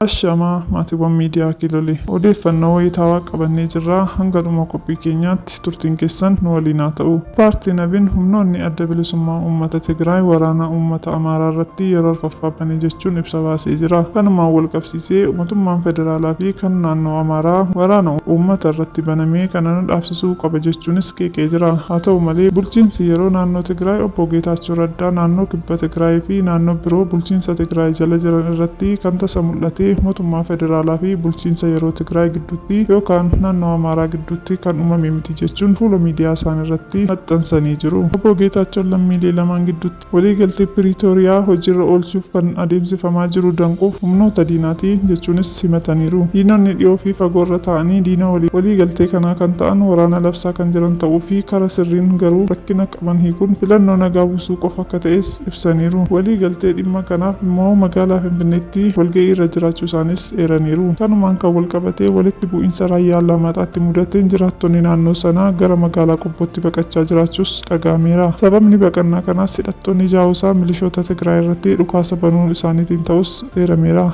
Ashamaa maatiiwwan miidiyaa Kilolii odeeffannoo wayitaawaa qabannee jirra. Hanga dhuma qophii keenyaatti turtiin keessan nu waliin haa ta'u. Paartiin ABN humnoonni adda bilisummaa uummata Tigraay waraana uummata Amaaraa irratti yeroo arfaffaabbanii jechuun ibsa baasee jira. Kanumaan wal qabsiisee mootummaan federaalaa fi kan naannoo Amaaraa waraana uummata irratti banamee kana dhaabsisuu qaba jechuunis qeeqee jira. Haa ta'u malee bulchiinsi yeroo naannoo Tigraay obbo Geetaachoo Raddaa naannoo kibba Tigraay fi naannoo biroo bulchiinsa Tigraay jala jiran irratti kan tasa mul'ate mootummaa federaalaa fi bulchiinsa yeroo Tigraay gidduutti yookaan naannoo Amaaraa gidduutti kan uumame miti jechuun fuula miidiyaa isaanii irratti maxxansanii jiru. Obbo Geetaachoon lammiilee lamaan gidduutti waliigaltee Piriitooriyaa hojiirra oolchuuf kan adeemsifamaa jiru danquuf humnoota diinaati jechuunis himataniiru. Diinonni dhiyoo fi fagoorra ta'anii diina waliigaltee kanaa kan ta'an waraana labsaa kan jiran ta'uu fi karaa sirriin garuu rakkina qaban hiikuun filannoo nagaa buusuu qofa akka ta'es ibsaniiru. Waliigaltee dhimma kanaaf immoo magaalaa Finfinneetti walga'ii irra jiraachuu isaanis eeraniiru. Kanumaan kan wal qabatee walitti bu'iinsa raayyaa Alaamaxaatti mudateen jiraattonni naannoo sanaa gara magaalaa Qobbootti baqachaa jiraachuus dhaga'ameera. Sababni baqannaa kanaas hidhattoonni jaawusaa milishoota Tigraay irratti dhukaasa banuu isaaniitiin ta'us eerameera.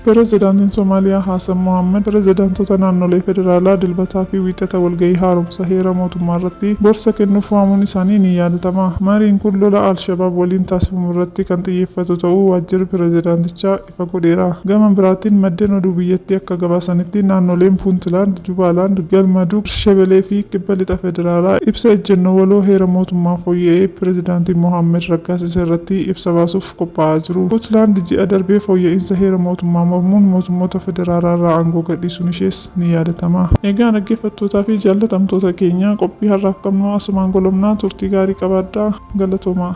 Pireezidaantiin Somaaliyaa Hassan Mohaammed pireezidaantota naannolee federaalaa dilbataa fi wiixata walga'ii haaromsa heera mootummaa irratti gorsa kennuuf waamuun isaanii ni yaadatama. Mariin kun lola Al-Shabaab waliin taasifamu irratti kan xiyyeeffatu ta'uu waajjirri pireezidaantichaa ifa godheera. Gama biraatiin maddeen oduu biyyattii akka gabaasanitti naannoleen Puuntland, Jubaland, Galmudug, Shebelee fi kibba lixa federaalaa ibsa ejjennoo waloo heera mootummaa fooyya'ee pireezidaantiin Mohaammed raggaasise irratti ibsa baasuuf qophaa'aa jiru. Puuntland ji'a darbee fooyya'insa heera mootummaa mootummoota federaalaa irraa aangoo gadhiisuun ishees ni yaadatama. Egaa dhaggeeffattootaa fi jaallatamtoota keenya qophii har'aaf qabnu asumaan goolabnaa. Turtii gaarii qabaadhaa. Galatoomaa.